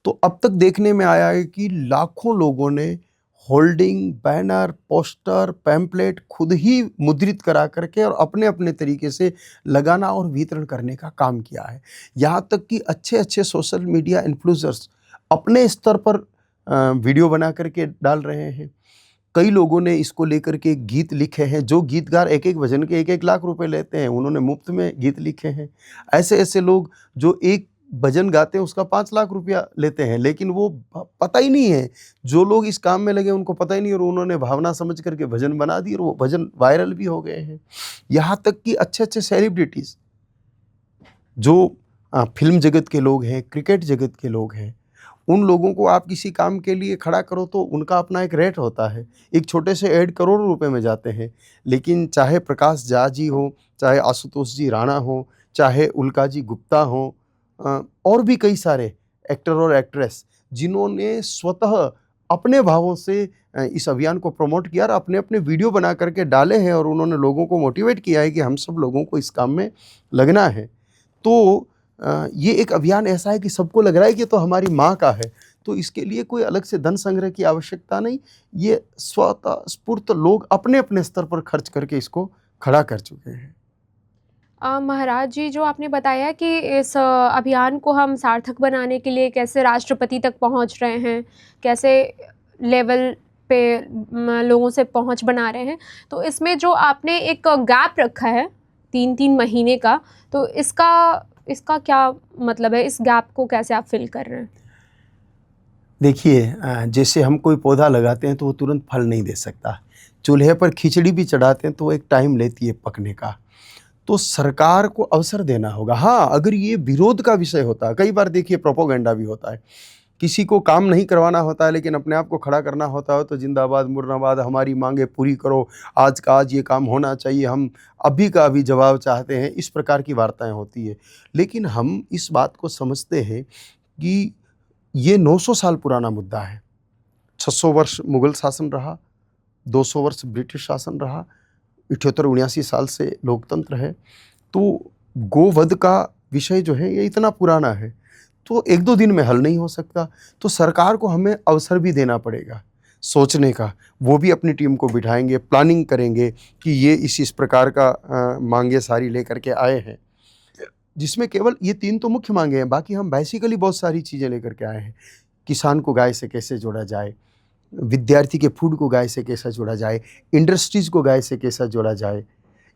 तो अब तक देखने में आया है कि लाखों लोगों ने होल्डिंग, बैनर, पोस्टर, पैम्पलेट खुद ही मुद्रित करा करके और अपने अपने तरीके से लगाना और वितरण करने का काम किया है। यहाँ तक कि अच्छे अच्छे सोशल मीडिया इन्फ्लुएंसर्स अपने स्तर पर वीडियो बना करके डाल रहे हैं। कई लोगों ने इसको लेकर के गीत लिखे हैं, जो गीतकार एक एक भजन के 1-1 लाख रुपए लेते हैं, उन्होंने मुफ्त में गीत लिखे हैं। ऐसे ऐसे लोग जो एक भजन गाते हैं उसका 5 लाख रुपया लेते हैं, लेकिन वो पता ही नहीं है, जो लोग इस काम में लगे उनको पता ही नहीं, और उन्होंने भावना समझ करके भजन बना दिए और वो भजन वायरल भी हो गए हैं। यहाँ तक कि अच्छे अच्छे सेलिब्रिटीज़ जो फिल्म जगत के लोग हैं, क्रिकेट जगत के लोग हैं, उन लोगों को आप किसी काम के लिए खड़ा करो तो उनका अपना एक रेट होता है। एक छोटे से ऐड करोड़ों रुपए में जाते हैं, लेकिन चाहे प्रकाश झा जी हो, चाहे आशुतोष जी राणा हो, चाहे उल्का जी गुप्ता हो, और भी कई सारे एक्टर और एक्ट्रेस जिन्होंने स्वतः अपने भावों से इस अभियान को प्रमोट किया और अपने अपने वीडियो बना करके डाले हैं और उन्होंने लोगों को मोटिवेट किया है कि हम सब लोगों को इस काम में लगना है। तो ये एक अभियान ऐसा है कि सबको लग रहा है कि तो हमारी माँ का है, तो इसके लिए कोई अलग से धन संग्रह की आवश्यकता नहीं। ये स्वतः स्फूर्त लोग अपने अपने स्तर पर खर्च करके इसको खड़ा कर चुके हैं। महाराज जी, जो आपने बताया कि इस अभियान को हम सार्थक बनाने के लिए कैसे राष्ट्रपति तक पहुंच रहे हैं, कैसे लेवल पे लोगों से पहुंच बना रहे हैं, तो इसमें जो आपने एक गैप रखा है 3-3 महीने का, तो इसका क्या मतलब है? इस गैप को कैसे आप फिल कर रहे हैं? देखिए, जैसे हम कोई पौधा लगाते हैं तो वो तुरंत फल नहीं दे सकता। चूल्हे पर खिचड़ी भी चढ़ाते हैं तो एक टाइम लेती है पकने का। तो सरकार को अवसर देना होगा। हाँ, अगर ये विरोध का विषय होता है, कई बार देखिए प्रोपोगंडा भी होता है, किसी को काम नहीं करवाना होता है लेकिन अपने आप को खड़ा करना होता है तो जिंदाबाद मुर्दाबाद, हमारी मांगें पूरी करो, आज का आज ये काम होना चाहिए, हम अभी का अभी जवाब चाहते हैं, इस प्रकार की वार्ताएं होती है। लेकिन हम इस बात को समझते हैं कि ये 900 साल पुराना मुद्दा है। 600 वर्ष मुगल शासन रहा, 200 वर्ष ब्रिटिश शासन रहा, 78-79 साल से लोकतंत्र है। तो गोवध का विषय जो है ये इतना पुराना है, तो 1-2 दिन में हल नहीं हो सकता। तो सरकार को हमें अवसर भी देना पड़ेगा सोचने का। वो भी अपनी टीम को बिठाएंगे, प्लानिंग करेंगे कि ये इस प्रकार का मांगे सारी लेकर के आए हैं, जिसमें केवल ये 3 तो मुख्य मांगे हैं, बाकी हम बेसिकली बहुत सारी चीज़ें लेकर के आए हैं। किसान को गाय से कैसे जोड़ा जाए, विद्यार्थी के फूड को गाय से कैसे जोड़ा जाए, इंडस्ट्रीज़ को गाय से कैसे जोड़ा जाए,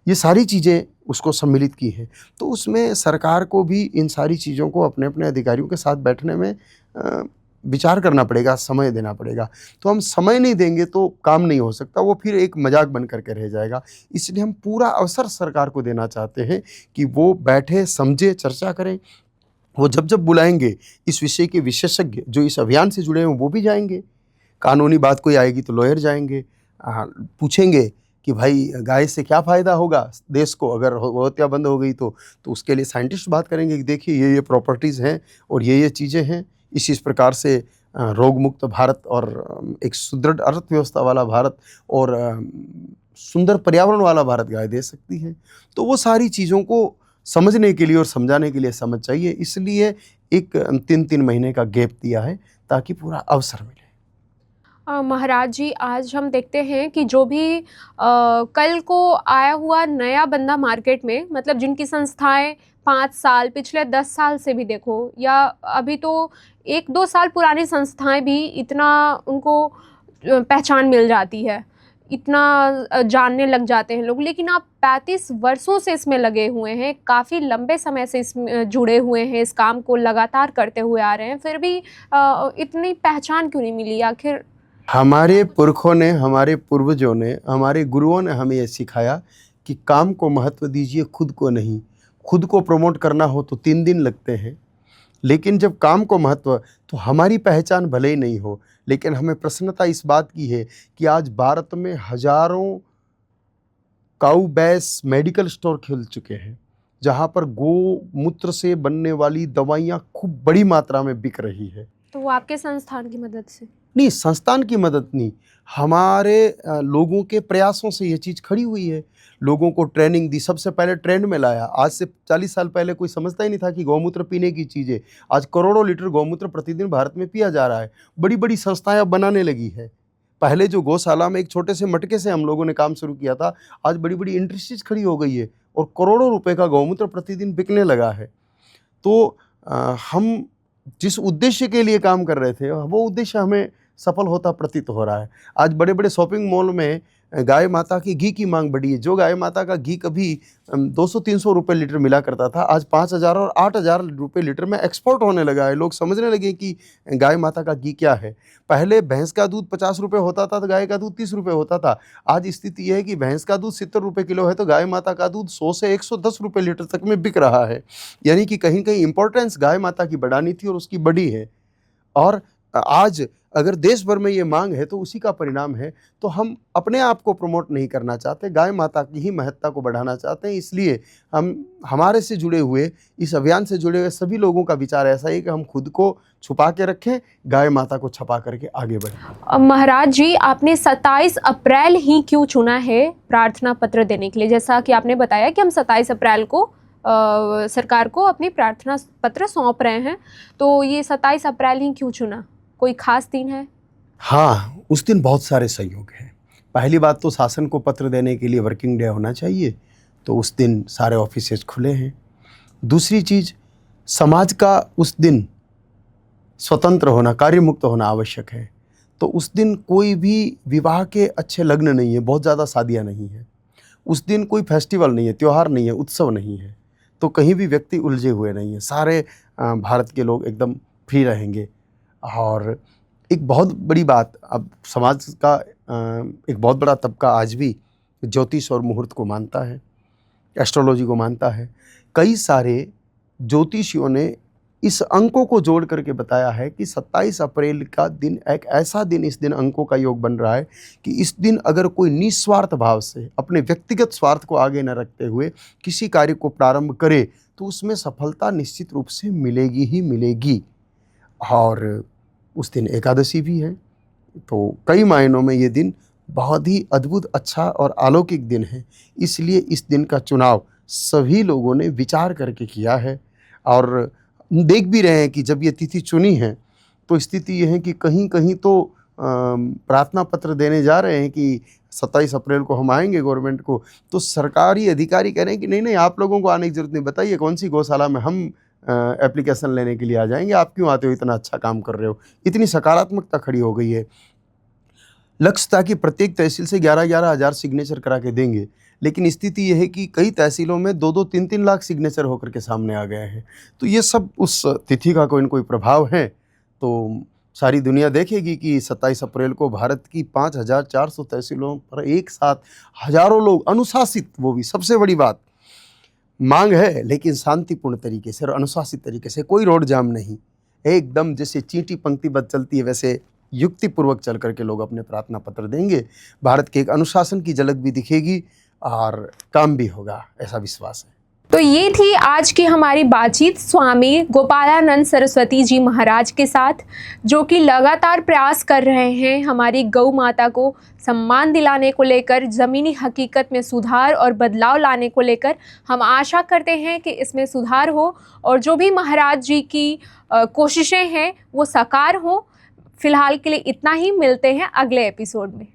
ये सारी चीज़ें उसको सम्मिलित की हैं। तो उसमें सरकार को भी इन सारी चीज़ों को अपने अपने अधिकारियों के साथ बैठने में विचार करना पड़ेगा, समय देना पड़ेगा। तो हम समय नहीं देंगे तो काम नहीं हो सकता, वो फिर एक मजाक बन करके रह जाएगा। इसलिए हम पूरा अवसर सरकार को देना चाहते हैं कि वो बैठे, समझे, चर्चा करें। वो जब जब बुलाएंगे इस विषय के विशेषज्ञ जो इस अभियान से जुड़े हैं वो भी जाएंगे। कानूनी बात कोई आएगी तो लॉयर जाएंगे, पूछेंगे कि भाई गाय से क्या फ़ायदा होगा देश को अगर हत्या बंद हो गई तो उसके लिए साइंटिस्ट बात करेंगे कि देखिए ये प्रॉपर्टीज़ हैं और ये चीज़ें हैं, इस प्रकार से रोग मुक्त भारत और एक सुदृढ़ अर्थव्यवस्था वाला भारत और सुंदर पर्यावरण वाला भारत गाय दे सकती है। तो वो सारी चीज़ों को समझने के लिए और समझाने के लिए समझ चाहिए, इसलिए एक 3-3 महीने का गैप दिया है ताकि पूरा अवसर मिले। महाराज जी, आज हम देखते हैं कि जो भी कल को आया हुआ नया बंदा मार्केट में, मतलब जिनकी संस्थाएं 5 साल, पिछले 10 साल से भी देखो, या अभी तो 1-2 साल पुरानी संस्थाएं भी इतना उनको पहचान मिल जाती है, इतना जानने लग जाते हैं लोग। लेकिन आप 35 वर्षों से इसमें लगे हुए हैं, काफ़ी लंबे समय से इसमें जुड़े हुए हैं, इस काम को लगातार करते हुए आ रहे हैं, फिर भी इतनी पहचान क्यों नहीं मिली आखिर? हमारे पुरखों ने, हमारे पूर्वजों ने, हमारे गुरुओं ने हमें ये सिखाया कि काम को महत्व दीजिए, खुद को नहीं। खुद को प्रमोट करना हो तो 3 दिन लगते हैं, लेकिन जब काम को महत्व, तो हमारी पहचान भले ही नहीं हो, लेकिन हमें प्रसन्नता इस बात की है कि आज भारत में हजारों काऊ बैस मेडिकल स्टोर खुल चुके हैं, जहाँ पर गोमूत्र से बनने वाली दवाइयाँ खूब बड़ी मात्रा में बिक रही है। तो वो आपके संस्थान की मदद से? नहीं, संस्थान की मदद नहीं, हमारे लोगों के प्रयासों से ये चीज़ खड़ी हुई है। लोगों को ट्रेनिंग दी, सबसे पहले ट्रेंड में लाया। आज से 40 साल पहले कोई समझता ही नहीं था कि गौमूत्र पीने की चीज़ है। आज करोड़ों लीटर गौमूत्र प्रतिदिन भारत में पिया जा रहा है। बड़ी बड़ी संस्थाएं अब बनाने लगी है। पहले जो गौशाला में एक छोटे से मटके से हम लोगों ने काम शुरू किया था, आज बड़ी बड़ी इंडस्ट्रीज खड़ी हो गई है और करोड़ों रुपए का गौमूत्र प्रतिदिन बिकने लगा है। तो हम जिस उद्देश्य के लिए काम कर रहे थे वो उद्देश्य हमें सफल होता प्रतीत हो रहा है। आज बड़े बड़े शॉपिंग मॉल में गाय माता की घी की मांग बढ़ी है। जो गाय माता का घी कभी 200-300 रुपये लीटर मिला करता था, आज 5,000 और 8,000 रुपये लीटर में एक्सपोर्ट होने लगा है। लोग समझने लगे कि गाय माता का घी क्या है। पहले भैंस का दूध 50 रुपये होता था तो गाय का दूध 30 रुपये होता था। आज स्थिति यह है कि भैंस का दूध 70 रुपये किलो है तो गाय माता का दूध 100 से 110 रुपये लीटर तक में बिक रहा है। यानी कि कहीं कहीं इंपॉर्टेंस गाय माता की बढ़ानी थी और उसकी बढ़ी है। और आज अगर देश भर में ये मांग है तो उसी का परिणाम है। तो हम अपने आप को प्रमोट नहीं करना चाहते, गाय माता की ही महत्ता को बढ़ाना चाहते हैं। इसलिए हम हमारे से जुड़े हुए, इस अभियान से जुड़े हुए सभी लोगों का विचार ऐसा है कि हम खुद को छुपा के रखें, गाय माता को छपा करके आगे बढ़ें। महाराज जी, आपने 27 अप्रैल ही क्यों चुना है प्रार्थना पत्र देने के लिए? जैसा कि आपने बताया कि हम 27 अप्रैल को सरकार को अपनी प्रार्थना पत्र सौंप रहे हैं, तो ये 27 अप्रैल ही क्यों चुना? कोई खास दिन है? हाँ, उस दिन बहुत सारे सहयोग हैं। पहली बात तो शासन को पत्र देने के लिए वर्किंग डे होना चाहिए, तो उस दिन सारे ऑफिसेज खुले हैं। दूसरी चीज़, समाज का उस दिन स्वतंत्र होना, कार्यमुक्त होना आवश्यक है। तो उस दिन कोई भी विवाह के अच्छे लग्न नहीं है, बहुत ज़्यादा शादियाँ नहीं हैं। उस दिन कोई फेस्टिवल नहीं है, त्यौहार नहीं है, उत्सव नहीं है। तो कहीं भी व्यक्ति उलझे हुए नहीं है, सारे भारत के लोग एकदम फ्री रहेंगे। और एक बहुत बड़ी बात, अब समाज का एक बहुत बड़ा तबका आज भी ज्योतिष और मुहूर्त को मानता है, एस्ट्रोलॉजी को मानता है। कई सारे ज्योतिषियों ने इस अंकों को जोड़ करके बताया है कि 27 अप्रैल का दिन एक ऐसा दिन, इस दिन अंकों का योग बन रहा है कि इस दिन अगर कोई निस्वार्थ भाव से अपने व्यक्तिगत स्वार्थ को आगे न रखते हुए किसी कार्य को प्रारंभ करे तो उसमें सफलता निश्चित रूप से मिलेगी ही मिलेगी। और उस दिन एकादशी भी है, तो कई मायनों में ये दिन बहुत ही अद्भुत, अच्छा और अलौकिक दिन है। इसलिए इस दिन का चुनाव सभी लोगों ने विचार करके किया है। और देख भी रहे हैं कि जब ये तिथि चुनी है तो स्थिति ये है कि कहीं कहीं तो प्रार्थना पत्र देने जा रहे हैं कि 27 अप्रैल को हम आएंगे गवर्नमेंट को, तो सरकारी अधिकारी कह रहे हैं कि नहीं नहीं, आप लोगों को आने की जरूरत नहीं, बताइए कौन सी गौशाला में हम एप्लीकेशन लेने के लिए आ जाएंगे, आप क्यों आते हो, इतना अच्छा काम कर रहे हो। इतनी सकारात्मकता खड़ी हो गई है। लक्ष्य था कि प्रत्येक तहसील से 11-11 हज़ार सिग्नेचर करा के देंगे, लेकिन स्थिति यह है कि कई तहसीलों में 2-2, 3-3 लाख सिग्नेचर होकर के सामने आ गए हैं। तो ये सब उस तिथि का कोई न कोई प्रभाव है। तो सारी दुनिया देखेगी कि 27 अप्रैल को भारत की 5,400 तहसीलों पर एक साथ हजारों लोग अनुशासित, वो भी सबसे बड़ी बात, मांग है लेकिन शांतिपूर्ण तरीके से और अनुशासित तरीके से, कोई रोड जाम नहीं, एकदम जैसे चींटी पंक्तिबद्ध चलती है वैसे युक्तिपूर्वक चल करके लोग अपने प्रार्थना पत्र देंगे। भारत के एक अनुशासन की झलक भी दिखेगी और काम भी होगा, ऐसा विश्वास है। तो ये थी आज की हमारी बातचीत स्वामी गोपालानंद सरस्वती जी महाराज के साथ, जो कि लगातार प्रयास कर रहे हैं हमारी गौ माता को सम्मान दिलाने को लेकर, ज़मीनी हकीकत में सुधार और बदलाव लाने को लेकर। हम आशा करते हैं कि इसमें सुधार हो और जो भी महाराज जी की कोशिशें हैं वो साकार हों। फिलहाल के लिए इतना ही, मिलते हैं अगले एपिसोड में।